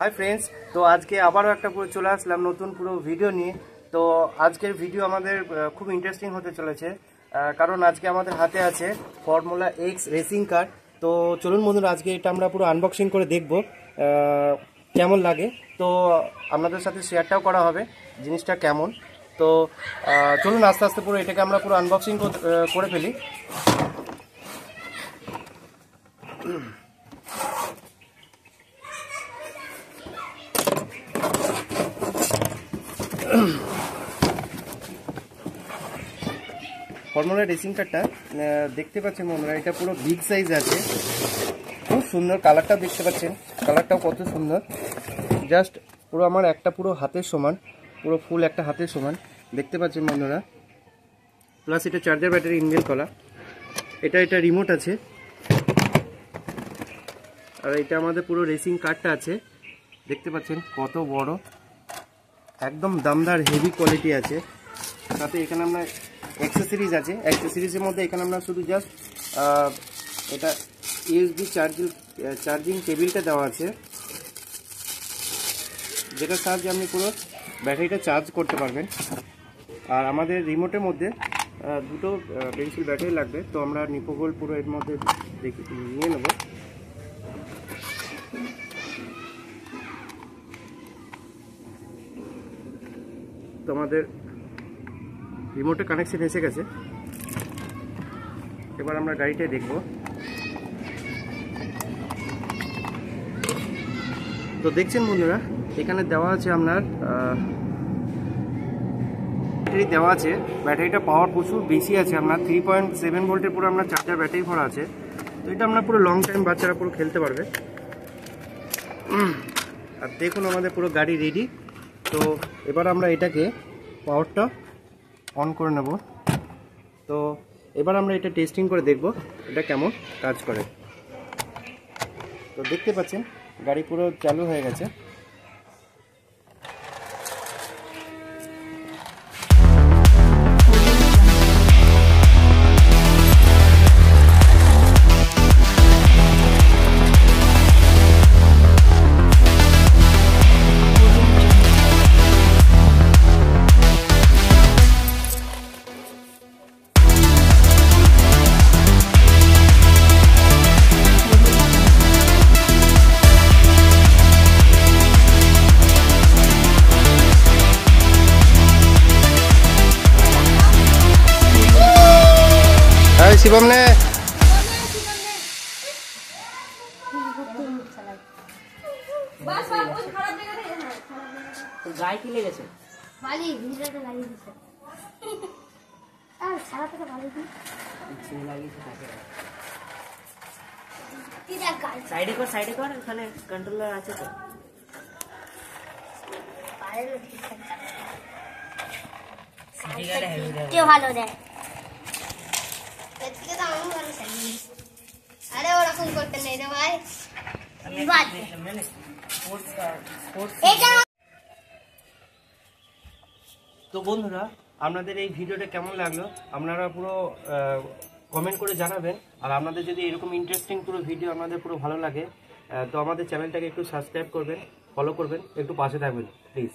Hi friends, तो आज के आबारो एक पुरो चले आसलाम नतून पुरो भिडियो निये। तो आजकेर भिडियो आमादेर खूब इंटरेस्टिंग होते चलेछे, कारण आज के आमादेर हाथे आछे फर्मुला एक्स रेसिंग कार। तो चलुन बंधुरा आज के एटा आमरा पुरो आनबक्सिंग करे देखबो केमन लागे, तो आपनादेर साथे शेयारटाও करा होबे जिनिसटा केमन। तो चलुन आस्ते आस्ते पुरो एटाके आमरा पुरो आनबक्सिंग करे फेली। फर्मुला रेसिंग कारटा देखते पाচ্ছেন বন্ধুরা, এটা পুরো বিগ সাইজ আছে, খুব সুন্দর। কালারটাও দেখতে পাচ্ছেন, কালারটাও কত সুন্দর। জাস্ট পুরো আমার একটা পুরো হাতের সমান, পুরো ফুল একটা হাতের সমান দেখতে পাচ্ছেন বন্ধুরা। প্লাস এটা চার্জার ব্যাটারি ইনবিল্ট করা, এটা রিমোট আছে। আর এটা আমাদের পুরো রেসিং কারটা আছে, দেখতে পাচ্ছেন কত বড়, একদম দামদার হেভি কোয়ালিটি আছে। সাথে এখানে আমরা অ্যাক্সেসরিজ আছে, অ্যাক্সেসরিজের মধ্যে এখানে আমরা শুধু জাস্ট এটা ইউএসবি চার্জিং কেবিলটা দেওয়া আছে, যেটার সাহায্যে আপনি পুরো ব্যাটারিটা চার্জ করতে পারবেন। আর আমাদের রিমোটের মধ্যে দুটো পেন্সিল ব্যাটারি লাগবে, তো আমরা নিপোগোল পুরো এর মধ্যে নিয়ে নেব। তো আমাদের রিমোটের কানেকশন এসে গেছে, এবার আমরা গাড়িটাই দেখব। তো দেখছেন বন্ধুরা, এখানে দেওয়া আছে আপনার ব্যাটারি দেওয়া আছে। ব্যাটারিটা পাওয়ার প্রচুর বেশি আছে, আপনার 3.7 ভোল্টের পুরো আপনার চার্জার ব্যাটারি ভরা আছে। তো এটা আপনার পুরো লং টাইম বাচ্চারা পুরো খেলতে পারবে। আর দেখুন আমাদের পুরো গাড়ি রেডি। তো এবার আমরা এটাকে পাওয়ারটা অন করে নেব। তো এবার আমরা এটা টেস্টিং করে দেখব এটা কেমন কাজ করে। তো দেখতে পাচ্ছেন গাড়ি পুরো চালু হয়ে গেছে। शिवम ने गाय की ले गए वाली ভিডিওটা লাগিয়ে দিছে আর সারা থেকে ভালো কি লাগিয়েছে তাকে কি দেখ সাইডে কর এখানে কন্ট্রোলার আছে তো পারে ঠিক আছে সিটি গাড়ি হেভি দেয় কে ভালো দেয়। अरे ওরকম করতে নেই রে ভাই। তো বন্ধুরা, আপনাদের এই ভিডিওটা কেমন লাগলো আপনারা পুরো কমেন্ট করে জানাবেন। আর আপনাদের যদি এরকম ইন্টারেস্টিং পুরো ভিডিও আপনাদের পুরো ভালো লাগে, তো আমাদের চ্যানেলটাকে একটু সাবস্ক্রাইব করবেন, ফলো করবেন, একটু পাশে থাকবেন প্লিজ।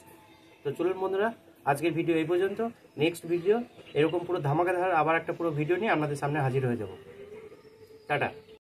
তো চলুন বন্ধুরা, আজকের ভিডিও এই পর্যন্ত। নেক্সট ভিডিও এরকম পুরো ধামাকাধার আবার একটা পুরো ভিডিও নিয়ে আপনাদের সামনে হাজির হয়ে যাব। টাটা।